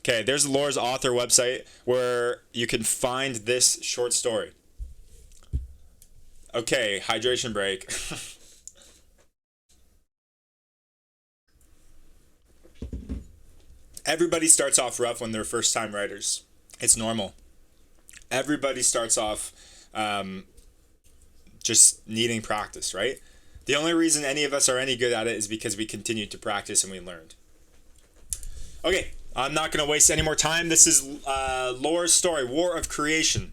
Okay, there's Lore's author website where you can find this short story. Okay, hydration break. Everybody starts off rough when they're first time writers. It's normal. Everybody starts off um, just needing practice, right? The only reason any of us are any good at it is because we continued to practice and we learned. Okay, I'm not going to waste any more time. This is Lore's story, War of Creation.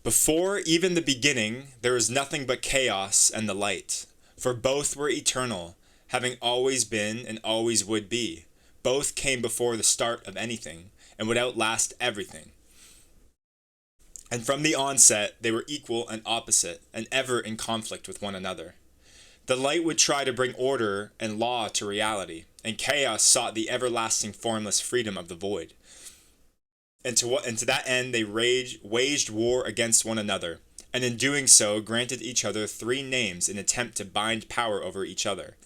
Before even the beginning, there was nothing but chaos and the light, for both were eternal, having always been and always would be. Both came before the start of anything, and would outlast everything. And from the onset, they were equal and opposite, and ever in conflict with one another. The light would try to bring order and law to reality, and chaos sought the everlasting formless freedom of the void. And to that end they waged war against one another, and in doing so granted each other three names in attempt to bind power over each other.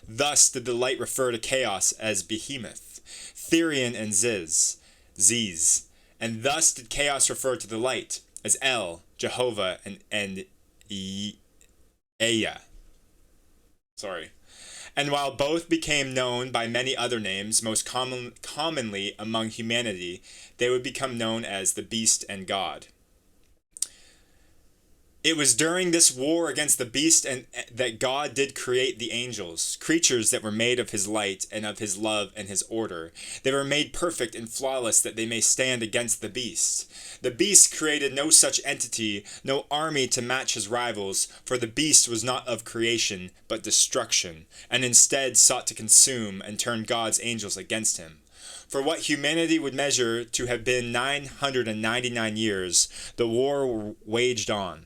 Thus did the light refer to chaos as Behemoth, Therion and Ziz. And thus did chaos refer to the light as El, Jehovah, and Ea. Sorry. And while both became known by many other names, most commonly among humanity, they would become known as the beast and God. It was during this war against the beast and that God did create the angels, creatures that were made of his light and of his love and his order. They were made perfect and flawless that they may stand against the beast. The beast created no such entity, no army to match his rivals, for the beast was not of creation, but destruction, and instead sought to consume and turn God's angels against him. For what humanity would measure to have been 999 years, the war waged on.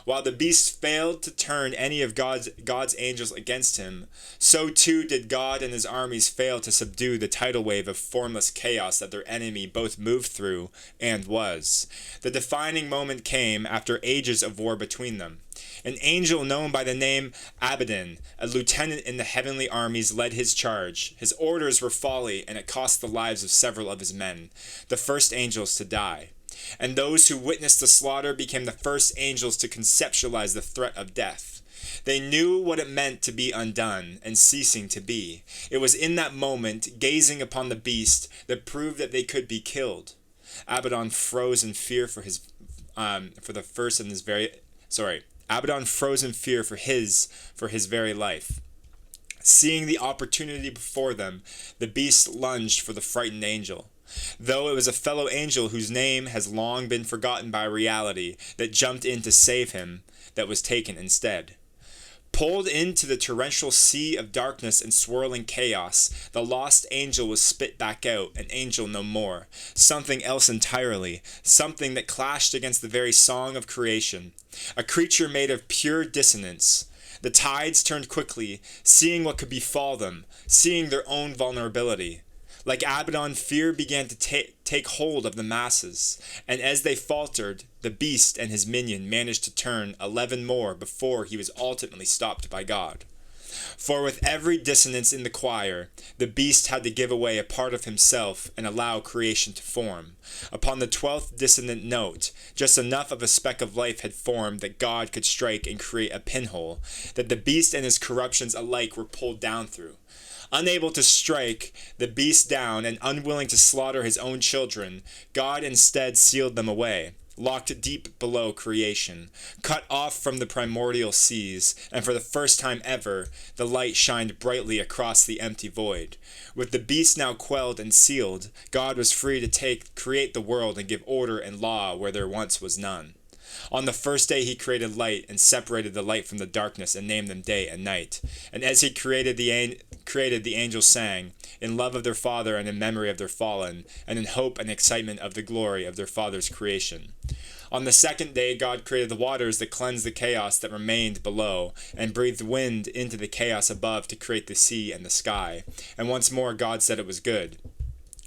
While the beast failed to turn any of God's angels against him, so too did God and his armies fail to subdue the tidal wave of formless chaos that their enemy both moved through and was. The defining moment came after ages of war between them. An angel known by the name Abaddon, a lieutenant in the heavenly armies, led his charge. His orders were folly, and it cost the lives of several of his men, the first angels to die. And those who witnessed the slaughter became the first angels to conceptualize the threat of death. They knew what it meant to be undone and ceasing to be. It was in that moment, gazing upon the beast, that proved that they could be killed. Abaddon froze in fear for his very life. Seeing the opportunity before them, the beast lunged for the frightened angel. Though it was a fellow angel whose name has long been forgotten by reality that jumped in to save him, that was taken instead. Pulled into the torrential sea of darkness and swirling chaos, the lost angel was spit back out, an angel no more, something else entirely, something that clashed against the very song of creation, a creature made of pure dissonance. The tides turned quickly, seeing what could befall them, seeing their own vulnerability. Like Abaddon, fear began to take hold of the masses, and as they faltered, the beast and his minion managed to turn 11 more before he was ultimately stopped by God. For with every dissonance in the choir, the beast had to give away a part of himself and allow creation to form. Upon the 12th dissonant note, just enough of a speck of life had formed that God could strike and create a pinhole that the beast and his corruptions alike were pulled down through. Unable to strike the beast down and unwilling to slaughter his own children, God instead sealed them away, locked deep below creation, cut off from the primordial seas, and for the first time ever, the light shined brightly across the empty void. With the beast now quelled and sealed, God was free to create the world and give order and law where there once was none. On the first day he created light and separated the light from the darkness and named them day and night. And as he created, the angels sang, in love of their Father and in memory of their fallen, and in hope and excitement of the glory of their Father's creation. On the second day God created the waters that cleansed the chaos that remained below, and breathed wind into the chaos above to create the sea and the sky. And once more God said it was good.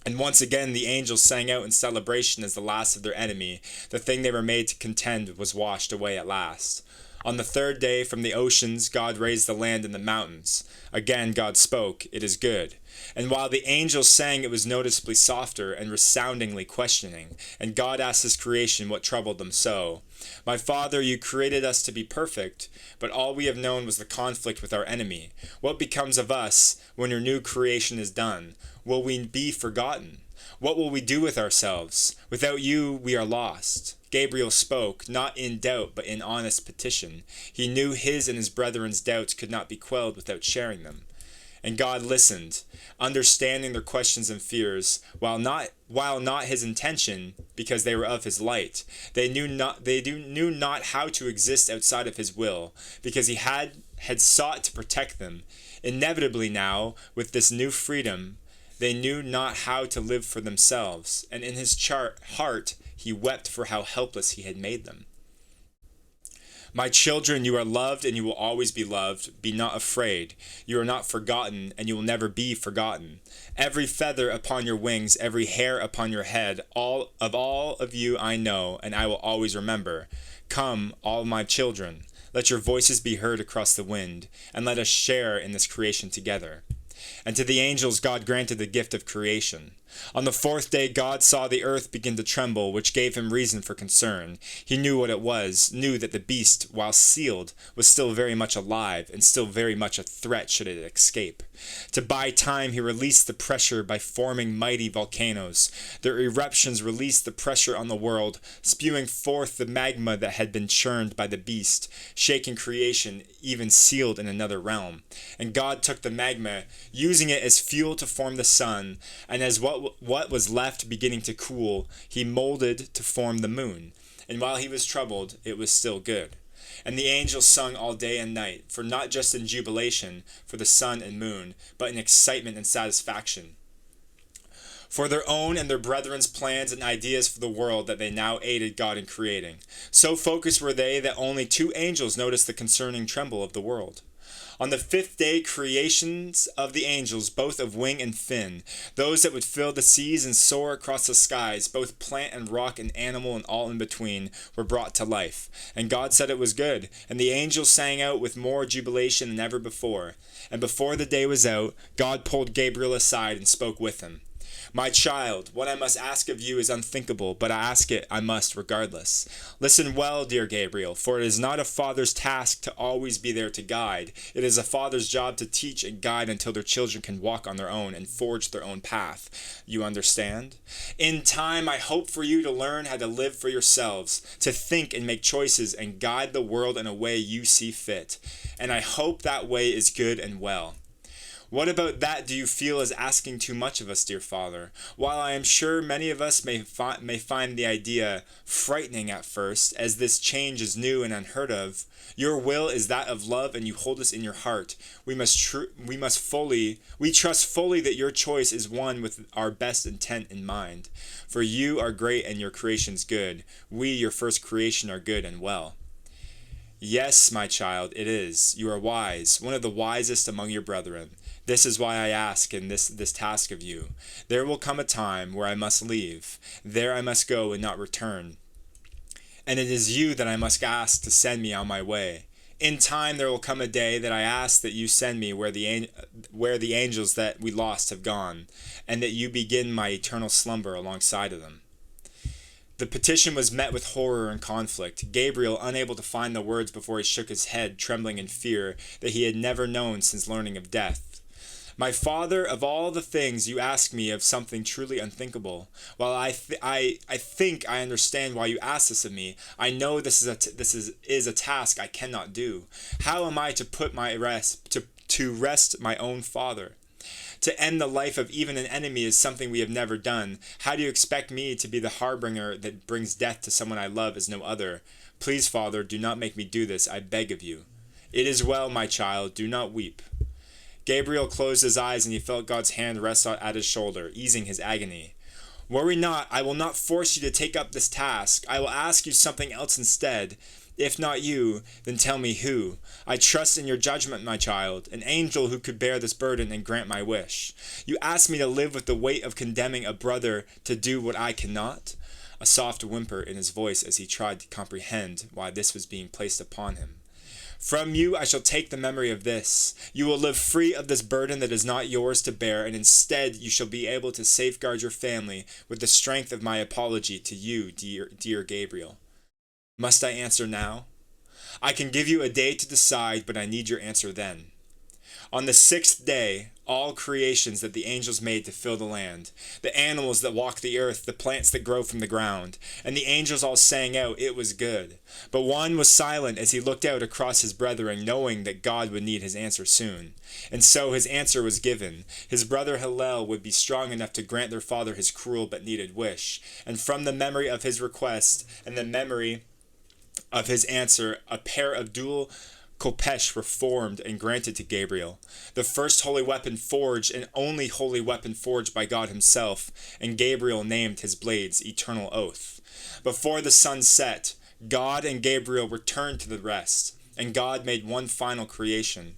And once again the angels sang out in celebration as the last of their enemy. The thing they were made to contend was washed away at last. On the third day, from the oceans, God raised the land and the mountains. Again, God spoke, "It is good." And while the angels sang, it was noticeably softer and resoundingly questioning. And God asked his creation what troubled them so. "My Father, you created us to be perfect, but all we have known was the conflict with our enemy. What becomes of us when your new creation is done? Will we be forgotten? What will we do with ourselves? Without you, we are lost." Gabriel spoke, not in doubt, but in honest petition. He knew his and his brethren's doubts could not be quelled without sharing them. And God listened, understanding their questions and fears, while not his intention, because they were of his light. They knew not how to exist outside of his will, because he had sought to protect them. Inevitably now, with this new freedom, they knew not how to live for themselves, and in his heart he wept for how helpless he had made them. "My children, you are loved and you will always be loved. Be not afraid. You are not forgotten and you will never be forgotten. Every feather upon your wings, every hair upon your head, all of you I know, and I will always remember. Come, all my children, let your voices be heard across the wind, and let us share in this creation together." And to the angels God granted the gift of creation. On the fourth day God saw the earth begin to tremble, which gave him reason for concern. He knew what it was, knew that the beast, while sealed, was still very much alive, and still very much a threat should it escape. To buy time, he released the pressure by forming mighty volcanoes. Their eruptions released the pressure on the world, spewing forth the magma that had been churned by the beast, shaking creation, even sealed in another realm. And God took the magma, using it as fuel to form the sun, and as what was left beginning to cool, he molded to form the moon. And while he was troubled, it was still good. And the angels sung all day and night, for not just in jubilation for the sun and moon, but in excitement and satisfaction, for their own and their brethren's plans and ideas for the world that they now aided God in creating. So focused were they that only 2 angels noticed the concerning tremble of the world. On the 5th day, creations of the angels, both of wing and fin, those that would fill the seas and soar across the skies, both plant and rock and animal and all in between, were brought to life. And God said it was good, and the angels sang out with more jubilation than ever before. And before the day was out, God pulled Gabriel aside and spoke with him. "My child, what I must ask of you is unthinkable, but I must regardless. Listen well, dear Gabriel, for it is not a father's task to always be there to guide. It is a father's job to teach and guide until their children can walk on their own and forge their own path. You understand? In time, I hope for you to learn how to live for yourselves, to think and make choices and guide the world in a way you see fit. And I hope that way is good and well. What about that do you feel is asking too much of us, dear Father? While I am sure many of us may find the idea frightening at first, as this change is new and unheard of, your will is that of love and you hold us in your heart. We trust fully that your choice is one with our best intent in mind. For you are great and your creation's good. We, your first creation, are good and well. Yes, my child, it is. You are wise, one of the wisest among your brethren. This is why I ask in this task of you. There will come a time where I must leave. There I must go and not return. And it is you that I must ask to send me on my way. In time there will come a day that I ask that you send me where the angels that we lost have gone, and that you begin my eternal slumber alongside of them." The petition was met with horror and conflict. Gabriel, unable to find the words before he shook his head, trembling in fear that he had never known since learning of death. "My Father, of all the things you ask me of something truly unthinkable. While I think I understand why you ask this of me, I know this is a task I cannot do. How am I to put to rest my own father? To end the life of even an enemy is something we have never done. How do you expect me to be the harbinger that brings death to someone I love as no other? Please, Father, do not make me do this, I beg of you." "It is well, my child, do not weep." Gabriel closed his eyes and he felt God's hand rest at his shoulder, easing his agony. "Worry not, I will not force you to take up this task. I will ask you something else instead. If not you, then tell me who. I trust in your judgment, my child, an angel who could bear this burden and grant my wish. You ask me to live with the weight of condemning a brother to do what I cannot?" A soft whimper in his voice as he tried to comprehend why this was being placed upon him. From you I shall take the memory of this. You will live free of this burden that is not yours to bear, and instead you shall be able to safeguard your family with the strength of my apology to you, dear Gabriel. Must I answer now? I can give you a day to decide, but I need your answer then. On the sixth day, all creations that the angels made to fill the land, the animals that walk the earth, the plants that grow from the ground, and the angels all sang out, "It was good." But one was silent as he looked out across his brethren, knowing that God would need his answer soon. And so his answer was given. His brother Hillel would be strong enough to grant their father his cruel but needed wish. And from the memory of his request and the memory of his answer, a pair of dual Kopesh were formed and granted to Gabriel, the first holy weapon forged and only holy weapon forged by God himself, and Gabriel named his blades Eternal Oath. Before the sun set, God and Gabriel returned to the rest, and God made one final creation.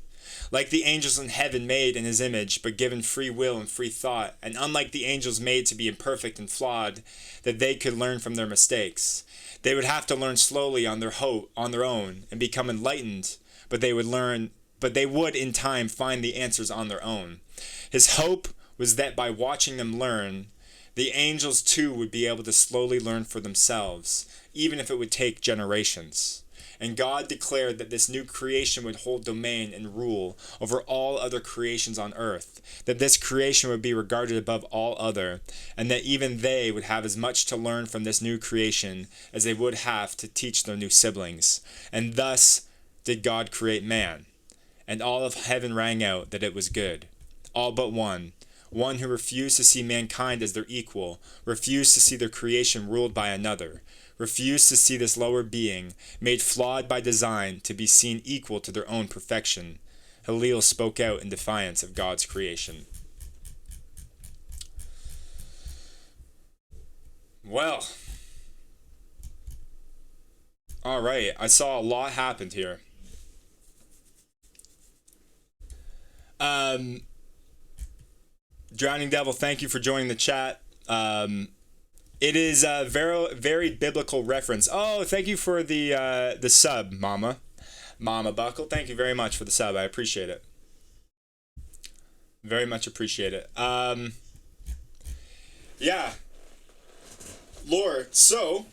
Like the angels in heaven made in his image, but given free will and free thought, and unlike the angels made to be imperfect and flawed, that they could learn from their mistakes. They would have to learn slowly on their own and become enlightened, but they would in time find the answers on their own. His hope was that by watching them learn, the angels too would be able to slowly learn for themselves, even if it would take generations. And God declared that this new creation would hold domain and rule over all other creations on earth, that this creation would be regarded above all other, and that even they would have as much to learn from this new creation as they would have to teach their new siblings. And thus did God create man, and all of heaven rang out that it was good. All but one who refused to see mankind as their equal, refused to see their creation ruled by another, refused to see this lower being, made flawed by design, to be seen equal to their own perfection. Hillel spoke out in defiance of God's creation. Well, all right, I saw a lot happened here. Drowning Devil, thank you for joining the chat. It is a very, very biblical reference. Oh, thank you for the sub, Mama Buckle. Thank you very much for the sub. I appreciate it. Very much appreciate it. Yeah, Lord. So,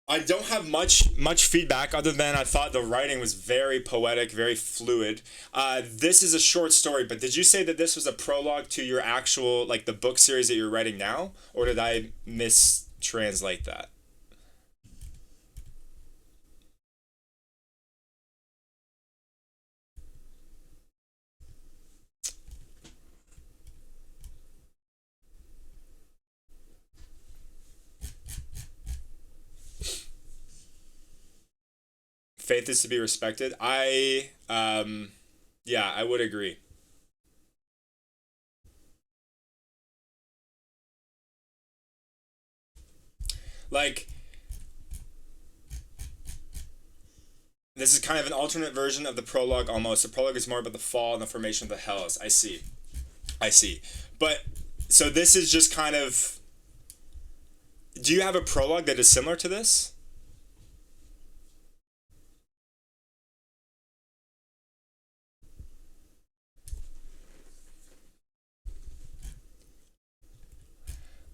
I don't have much feedback other than I thought the writing was very poetic, very fluid. This is a short story, but did you say that this was a prologue to your actual, like, the book series that you're writing now, or did I mistranslate that? Faith is to be respected. Yeah, I would agree. Like, this is kind of an alternate version of the prologue almost. The prologue is more about the fall and the formation of the hells. I see. I see. But, so this is just kind of. Do you have a prologue that is similar to this?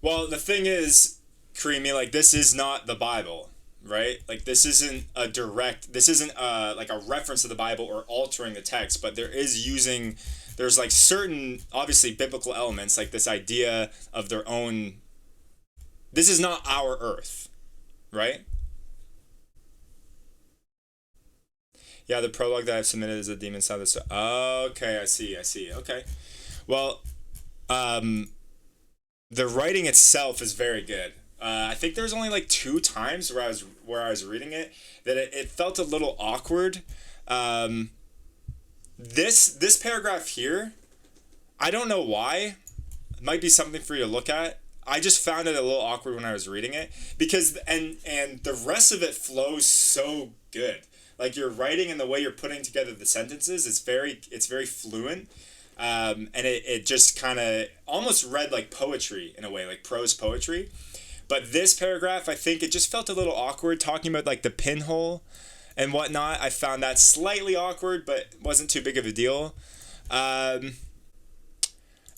Well, the thing is, Creamy, like, this is not the Bible, right? Like, this isn't like a reference to the Bible or altering the text, but there's like certain, obviously, biblical elements, like this idea of their own. This is not our earth, right? Yeah, the prologue that I've submitted is a demon side of the story. Okay, I see. Okay. Well, um, the writing itself is very good. I think there's only like two times where I was reading it that it felt a little awkward. Um, this paragraph here, I don't know why. It might be something for you to look at. I just found it a little awkward when I was reading it because and the rest of it flows so good. Like your writing and the way you're putting together the sentences, it's very fluent. And it just kind of almost read like poetry in a way, like prose poetry. But this paragraph, I think it just felt a little awkward talking about like the pinhole and whatnot. I found that slightly awkward, but wasn't too big of a deal. And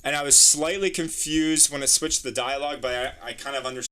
I was slightly confused when it switched to the dialogue, but I kind of understood